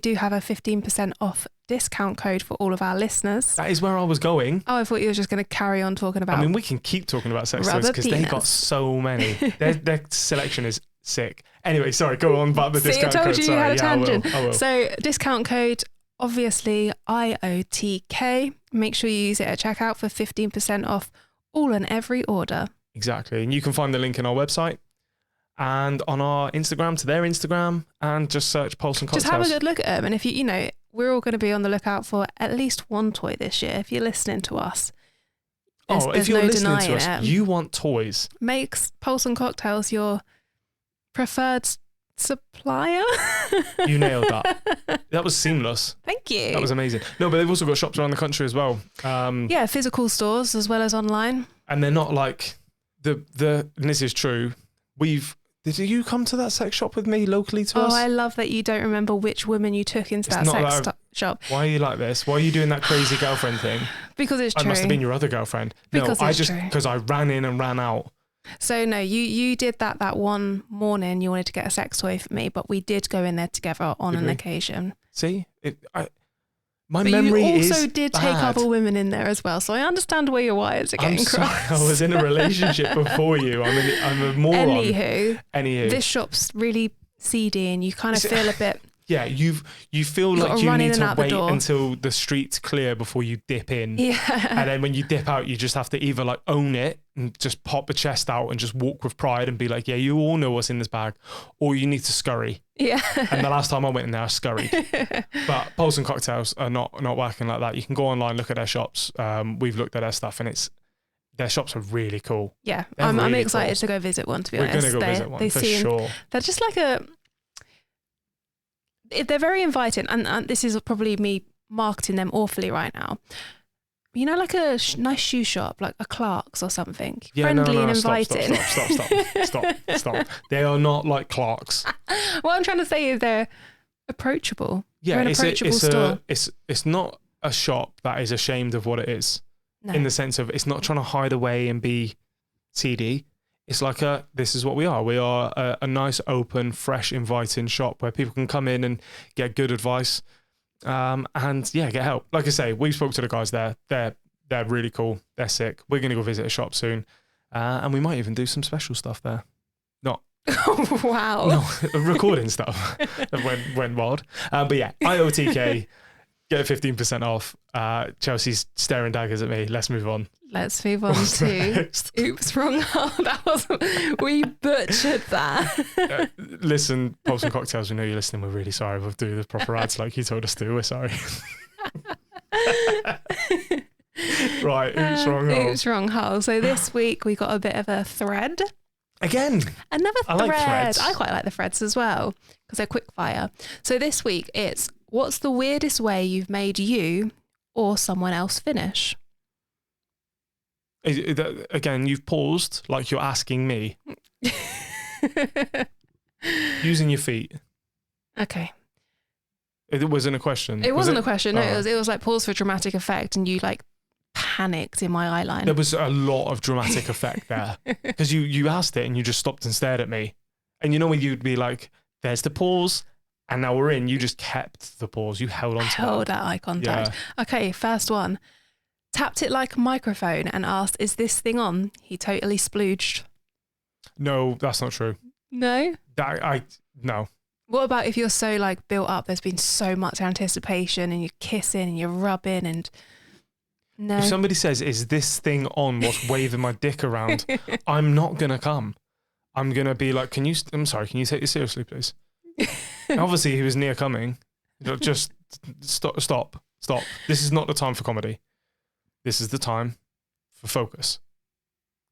do have a 15% off discount code for all of our listeners. That is where I was going. Oh, I thought you were just going to carry on talking about... I mean, we can keep talking about sex toys because they got so many. Their selection is sick. Anyway, sorry, go on about the discount code. I told you you had a tangent. I will. So discount code, obviously, IOTK. Make sure you use it at checkout for 15% off all and every order. Exactly. And you can find the link in our website and on our Instagram to their Instagram, and just search Pulse and Cocktails. Just have a good look at them. And if we're all going to be on the lookout for at least one toy this year. If you're listening to us, if you're listening to us, you want toys. Makes Pulse and Cocktails your preferred supplier. You nailed that. That was seamless. Thank you. That was amazing. No, but they've also got shops around the country as well. Yeah, physical stores as well as online. And they're not like and this is true. Did you come to that sex shop with me locally to us? Oh, I love that you don't remember which woman you took into that sex shop. Why are you like this? Why are you doing that crazy girlfriend thing? Because it's true. I must have been your other girlfriend. Because I ran in and ran out. So no, you did that one morning. You wanted to get a sex toy for me, but we did go in there together on an occasion. See, my memory is you also did bad. take other women in there as well, so I understand where your wires are getting crossed. I was in a relationship before you. I'm a moron. Anywho, this shop's really seedy, and you kind of feel a bit. Yeah, you feel like you need to wait until the street's clear before you dip in. Yeah. And then when you dip out, you just have to either like own it and just pop the chest out and just walk with pride and be like, yeah, you all know what's in this bag, or you need to scurry. Yeah. And the last time I went in there, I scurried. But Pulse and Cocktails are not working like that. You can go online, look at their shops. We've looked at their stuff, and their shops are really cool. Yeah, I'm excited to go visit one, to be honest. We're going to go visit one, for sure. They're just like they're very inviting, and this is probably marketing them awfully right now. You know, like a nice shoe shop, like a Clark's or something. Yeah, friendly and stop, inviting. Stop. They are not like Clark's. What I'm trying to say is they're approachable. Yeah, they're an approachable store. It's not a shop that is ashamed of what it is. No. In the sense of it's not trying to hide away and be seedy. It's like this is what we are. We are a nice, open, fresh, inviting shop where people can come in and get good advice. And yeah, get help. Like I say, we spoke to the guys there. They're really cool. They're sick. We're going to go visit a shop soon. And we might even do some special stuff there. Not. Wow. No, recording stuff. went wild. But yeah, IOTK, get 15% off. Chelsea's staring daggers at me. Let's move on. Let's move on to oops, wrong. That wasn't. We butchered that. Listen, Pops and Cocktails, we know you're listening. We're really sorry. We'll do the proper ads like you told us to. We're sorry. Right, oops, wrong hole. Oops, wrong hole. So this week we got a bit of a thread. Again. Another thread. I like threads. I quite like the threads as well because they're quick fire. So this week it's what's the weirdest way you've made you or someone else finish? Again, you've paused like you're asking me. Using your feet. Okay. It wasn't a question. It wasn't a question. No, it was like pause for dramatic effect, and you like panicked in my eye line. There was a lot of dramatic effect there because you asked it and you just stopped and stared at me, and you know when you'd be like, "There's the pause," and now we're in. You just kept the pause. You held on to that eye contact. Yeah. Okay, first one. Tapped it like a microphone and asked, "Is this thing on?" He totally splooged. No, that's not true. No? No. What about if you're so like built up, there's been so much anticipation and you're kissing and you're rubbing and no. If somebody says, "Is this thing on?" whilst waving my dick around, I'm not going to come. I'm going to be like, I'm sorry, can you take this seriously, please? Obviously, he was near coming. Just stop. This is not the time for comedy. This is the time for focus.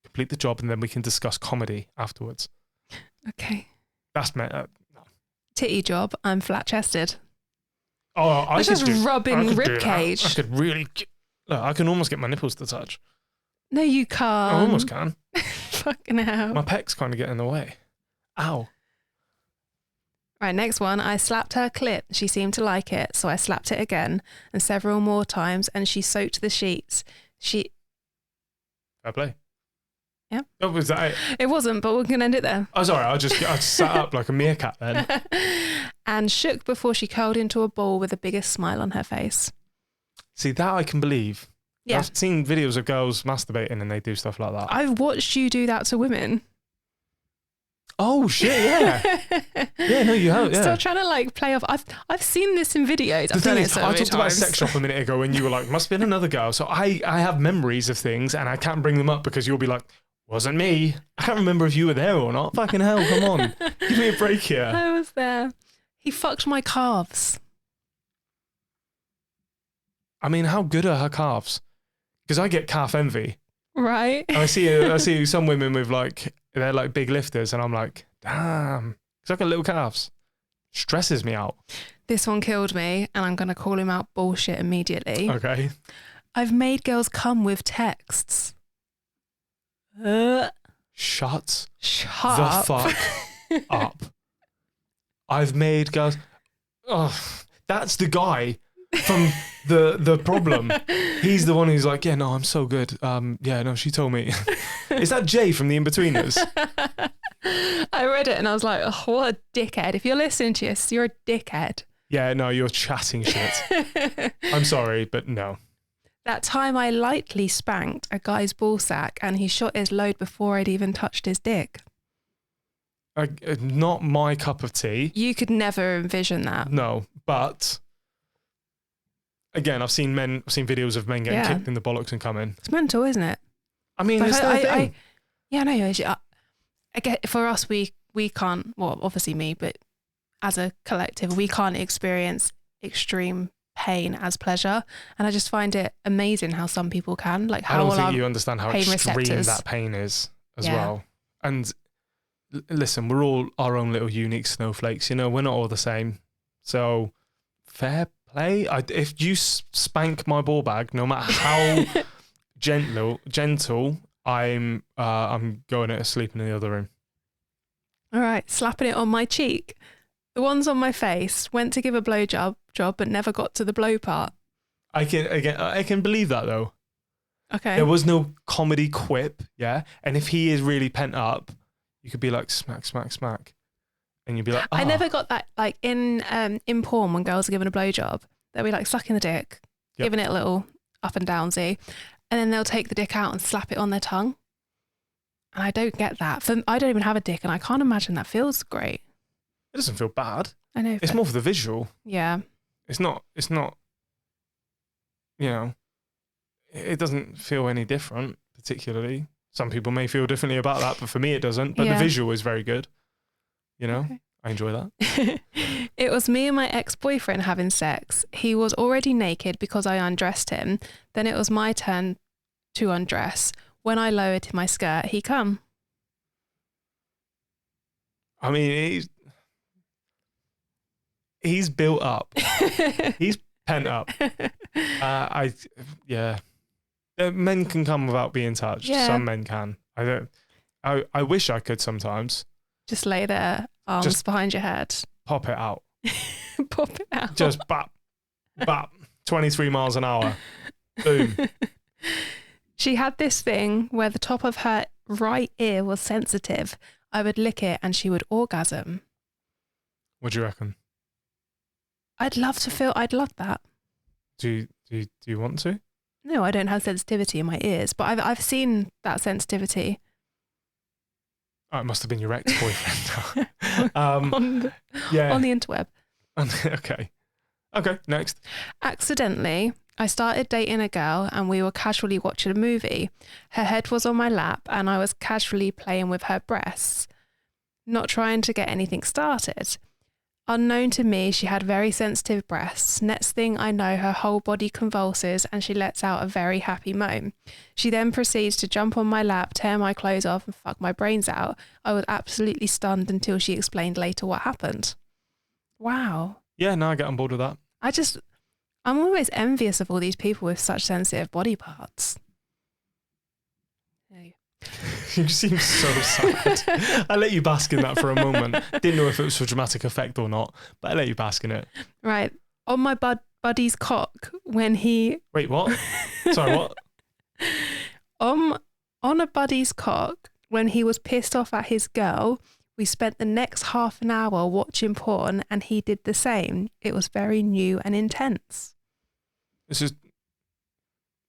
Complete the job and then we can discuss comedy afterwards. Okay. That's no. Titty job. I'm flat-chested. Oh, I just rubbing rib cage. I could really. Look, I can almost get my nipples to touch. No, you can't. I almost can. Fucking hell. My pecs kind of get in the way. Ow. Right, next one. I slapped her clit. She seemed to like it, so I slapped it again and several more times, and she soaked the sheets. Fair play. Yeah. Oh, was that it? It wasn't, but we can end it there. Oh, sorry. I sat up like a meerkat then. And shook before she curled into a ball with the biggest smile on her face. See, that I can believe. Yeah. I've seen videos of girls masturbating and they do stuff like that. I've watched you do that to women. Oh shit! Yeah, yeah. No, you have. Yeah. Still trying to like play off. I've seen this in videos. The thing is, I talked about sex shop a minute ago, and you were like, "Must have been another girl." So I have memories of things, and I can't bring them up because you'll be like, "Wasn't me." I can't remember if you were there or not. Fucking hell! Come on, give me a break here. I was there. He fucked my calves. I mean, how good are her calves? Because I get calf envy. Right. And I see some women with like. They're like big lifters, and I'm like, damn, it's like a little calves. Stresses me out. This one killed me, and I'm going to call him out bullshit immediately. Okay. I've made girls come with texts. Shut up. The fuck up. I've made girls. Oh, that's the guy from the problem. He's the one who's like, yeah, no, I'm so good. Yeah, no, she told me. Is that Jay from the In-Betweeners? I read it and I was like, oh, what a dickhead. If you're listening to this, you're a dickhead. Yeah, no, you're chatting shit. I'm sorry, but no. That time I lightly spanked a guy's ballsack and he shot his load before I'd even touched his dick. Not my cup of tea. You could never envision that. No, but again, I've seen videos of men getting kicked in the bollocks and coming. It's mental, isn't it? I mean, it's their thing. Yeah, no, I get for us, we can't, well, obviously me, but as a collective, we can't experience extreme pain as pleasure. And I just find it amazing how some people can. Like, how I don't think you understand how extreme that pain is as well. And listen, we're all our own little unique snowflakes. You know, we're not all the same. So fair play. If you spank my ball bag, no matter how gentle, I'm going to sleep in the other room. All right, slapping it on my cheek. The ones on my face went to give a blowjob but never got to the blow part. I can believe that though. Okay. There was no comedy quip, yeah. And if he is really pent up, you could be like smack, smack, smack, and you'd be like, I never got that, like in porn when girls are given a blowjob, they'll be like sucking the dick, giving it a little up and downsy, and then they'll take the dick out and slap it on their tongue. And I don't get that. I don't even have a dick, and I can't imagine that feels great. It doesn't feel bad. I know. It's more for the visual. Yeah. It's not. You know, it doesn't feel any different particularly. Some people may feel differently about that, but for me it doesn't. But the visual is very good. You know, okay. I enjoy that. It was me and my ex-boyfriend having sex. He was already naked because I undressed him. Then it was my turn to undress. When I lowered my skirt, he come. I mean, he's built up. He's pent up. Men can come without being touched. Yeah. Some men can. I don't. I wish I could sometimes. Just lay there, arms behind your head. Pop it out. Pop it out. Just bap, bap. 23 miles an hour. Boom. She had this thing where the top of her right ear was sensitive. I would lick it and she would orgasm. What do you reckon? I'd love that. Do you want to? No, I don't have sensitivity in my ears, but I've seen that sensitivity. Oh, it must have been your ex-boyfriend. on the interweb. Okay, next. Accidentally, I started dating a girl and we were casually watching a movie. Her head was on my lap and I was casually playing with her breasts, not trying to get anything started. Unknown to me, she had very sensitive breasts. Next thing I know, her whole body convulses and she lets out a very happy moan. She then proceeds to jump on my lap, tear my clothes off and fuck my brains out. I was absolutely stunned until she explained later what happened. Wow. Yeah, no, I get on board with that. I'm always envious of all these people with such sensitive body parts. You seem so sad. I let you bask in that for a moment. Didn't know if it was for dramatic effect or not, but I let you bask in it. Right. On my buddy's cock when he... Wait, what? Sorry, what? On a buddy's cock when he was pissed off at his girl, we spent the next half an hour watching porn and he did the same. It was very new and intense. This is...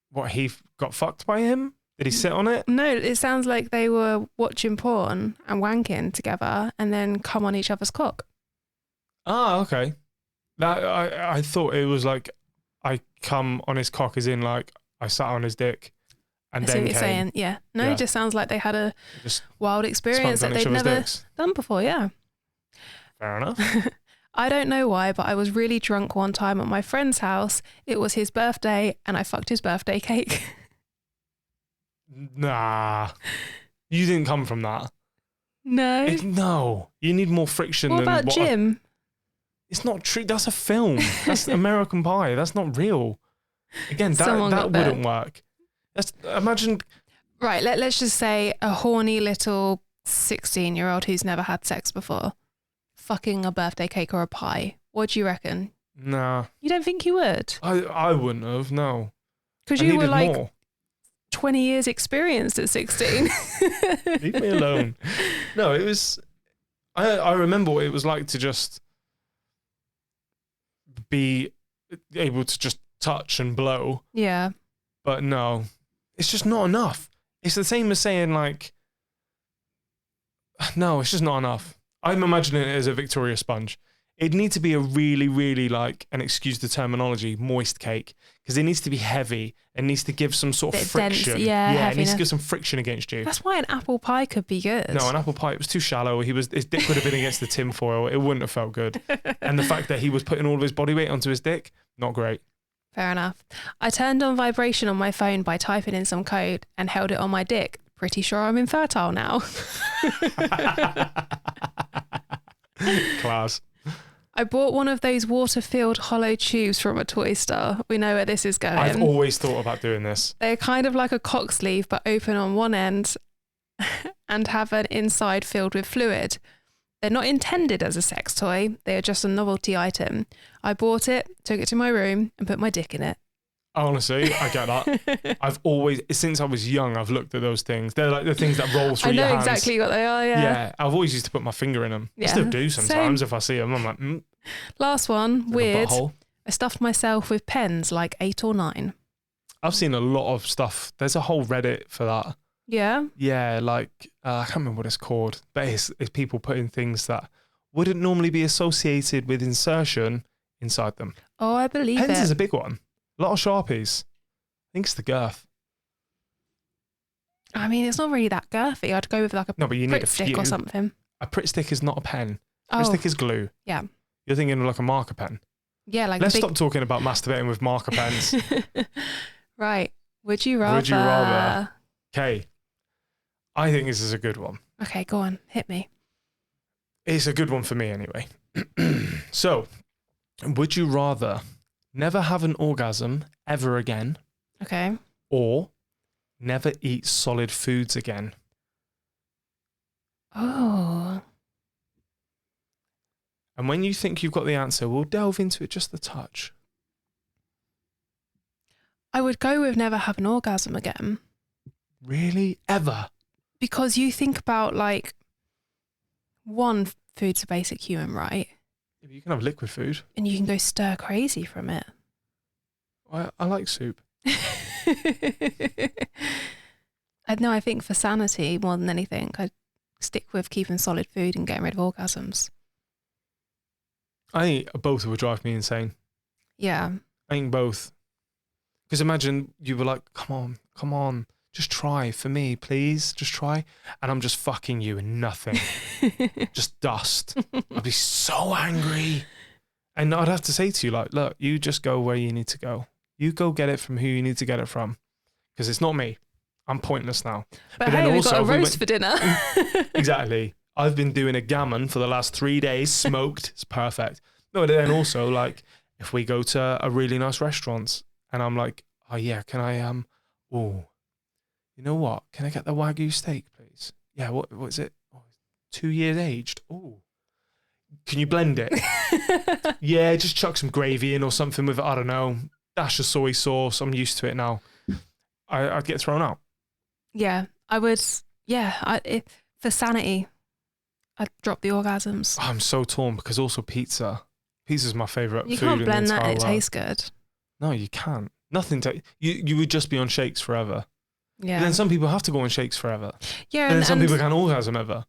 What, he got fucked by him? Did he sit on it? No, it sounds like they were watching porn and wanking together and then come on each other's cock. Ah, okay. That I thought it was like I come on his cock as in like I sat on his dick and then came. Saying, yeah. No, It just sounds like they had a wild experience that they'd never done before, yeah. Fair enough. I don't know why, but I was really drunk one time at my friend's house. It was his birthday and I fucked his birthday cake. Nah, you didn't come from that. No. No, you need more friction. What about Jim? It's not true. That's a film. That's American Pie. That's not real. Again, that wouldn't work. Imagine. Right, let's just say a horny little 16-year-old who's never had sex before fucking a birthday cake or a pie. What do you reckon? Nah. You don't think you would? I wouldn't have, no. Because you were like... more. 20 years experienced at 16. Leave me alone. No, it was... I remember what it was like to just be able to just touch and blow. Yeah. But no, it's just not enough. It's the same as saying like, no, it's just not enough. I'm imagining it as a Victoria sponge. It needs to be a really, really like, and excuse the terminology, moist cake. Because it needs to be heavy. It needs to give some sort of friction. Dense, it needs to give some friction against you. That's why an apple pie could be good. No, an apple pie, it was too shallow. His dick would have been against the tin foil. It wouldn't have felt good. And the fact that he was putting all of his body weight onto his dick, not great. Fair enough. I turned on vibration on my phone by typing in some code and held it on my dick. Pretty sure I'm infertile now. Class. I bought one of those water-filled hollow tubes from a toy store. We know where this is going. I've always thought about doing this. They're kind of like a cock sleeve, but open on one end and have an inside filled with fluid. They're not intended as a sex toy. They are just a novelty item. I bought it, took it to my room and put my dick in it. Honestly, I get that. I've always, since I was young, I've looked at those things. They're like the things that roll through your hands. I know exactly what they are, yeah. Yeah, I've always used to put my finger in them. Yeah. I still do sometimes if I see them. I'm like, Last one, like weird. a butthole. I stuffed myself with pens, like 8 or 9. I've seen a lot of stuff. There's a whole Reddit for that. Yeah? Yeah, like, I can't remember what it's called, but it's people putting things that wouldn't normally be associated with insertion inside them. Oh, I believe Pens it. is a big one. A lot of Sharpies. I think it's the girth. I mean, it's not really that girthy. I'd go with like a No, but you need a Pritt stick few. or something. A Pritt stick is not a pen. Pritt Oh, stick is glue. yeah. You're thinking of like a marker pen. Yeah, like Let's the big... stop talking about masturbating with marker pens. Right. Would you rather? Would you rather? Okay. I think this is a good one. Okay, go on. Hit me. It's a good one for me anyway. So, would you rather never have an orgasm ever again Okay. or never eat solid foods again? Oh. And when you think you've got the answer, we'll delve into it just a touch. I would go with never have an orgasm again. Really? Ever? Because you think about like, one, food's a basic human right, You can have liquid food. and you can go stir crazy from it. I like soup. I think for sanity more than anything, I'd stick with keeping solid food and getting rid of orgasms. I think both would drive me insane. Yeah. I think both. Because imagine you were like, come on, just try for me, please, just try. And I'm just fucking you in nothing. Just dust. I'd be so angry. And I'd have to say to you, like, look, you just go where you need to go. You go get it from who you need to get it from. Because it's not me. I'm pointless now. But hey, we've got a roast for dinner. Exactly. I've been doing a gammon for the last 3 days, smoked. It's perfect. No, but then also, like, if we go to a really nice restaurant and I'm like, oh yeah, can I, you know what? Can I get the Wagyu steak, please? Yeah, what is it? 2 years aged. Oh, can you blend it? Yeah, just chuck some gravy in or something with it. I don't know. Dash of soy sauce. I'm used to it now. I'd get thrown out. Yeah, I would. Yeah, for sanity, I'd drop the orgasms. I'm so torn because also pizza. Pizza's my favourite You food can't in blend the that entire and it world. tastes good. No, you can't. Nothing. You would just be on shakes forever. Yeah. But then some people have to go on shakes forever. Yeah, And then some people can't orgasm ever.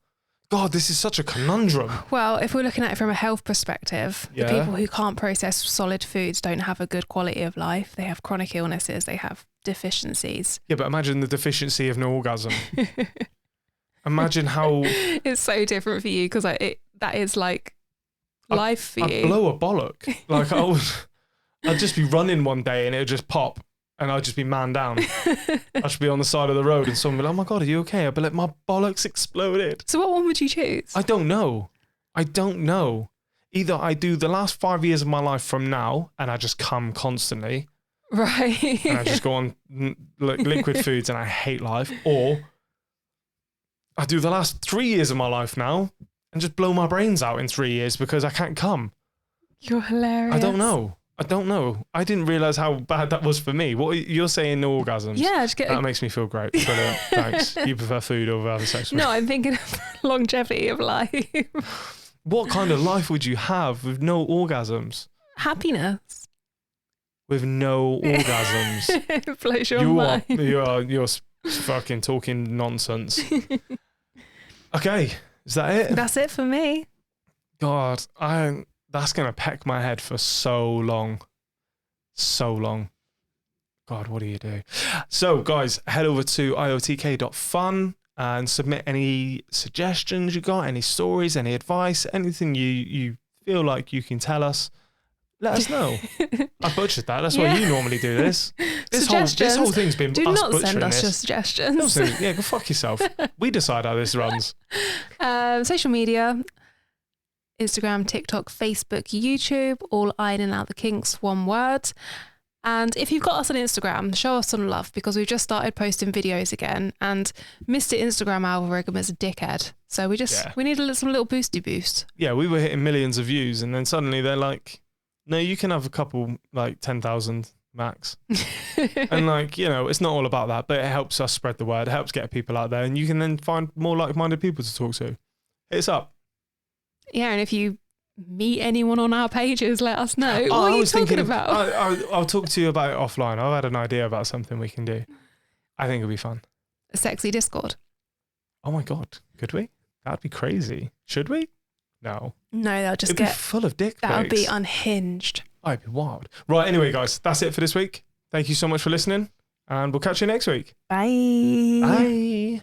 God, this is such a conundrum. Well, if we're looking at it from a health perspective, Yeah. the people who can't process solid foods don't have a good quality of life. They have chronic illnesses. They have deficiencies. Yeah, but imagine the deficiency of no orgasm. Imagine how It's so different for you because that is like life for I'd you. blow a bollock. Like I'd just be running one day and it would just pop and I'd just be man down. I'd just be on the side of the road and someone would be like, oh my God, are you okay? I'd be like, my bollocks exploded. So what one would you choose? I don't know. Either I do the last 5 years of my life from now and I just come constantly. Right. And I just go on liquid foods and I hate life. Or I do the last 3 years of my life now and just blow my brains out in 3 years because I can't come. You're hilarious. I don't know. I didn't realise how bad that was for me. What you're saying, no orgasms? Yeah, just get. That makes me feel great. Brilliant. Thanks. You prefer food over having sex with me? No, I'm thinking of longevity of life. What kind of life would you have with no orgasms? Happiness. With no orgasms. It blows your mind. You're fucking talking nonsense. Okay, is that it? That's it for me. God, that's going to peck my head for so long. So long. God, what do you do? So, guys, head over to iotk.fun and submit any suggestions you got, any stories, any advice, anything you feel like you can tell us. Let us know. I butchered that. That's why you normally do this. This whole thing's been Do us not butchering send us this. your suggestions. Yeah, go fuck yourself. We decide how this runs. Social media. Instagram, TikTok, Facebook, YouTube, all ironing out the kinks, one word. And if you've got us on Instagram, show us some love, because we've just started posting videos again, and Mr. Instagram algorithm is a dickhead. So we need some little boosty boost. Yeah, we were hitting millions of views, and then suddenly they're like, no, you can have a couple, like 10,000 max. And like, you know, it's not all about that, but it helps us spread the word. It helps get people out there, and you can then find more like-minded people to talk to. Hit us up. Yeah, and if you meet anyone on our pages, let us know. What are you talking about? I'll talk to you about it offline. I've had an idea about something we can do. I think it'll be fun. A sexy Discord. Oh my God. Could we? That'd be crazy. Should we? No. No, they'll just It'd be full of dick pics. That would be unhinged. Oh, it'd be wild. Right, anyway, guys, that's it for this week. Thank you so much for listening, and we'll catch you next week. Bye. Bye.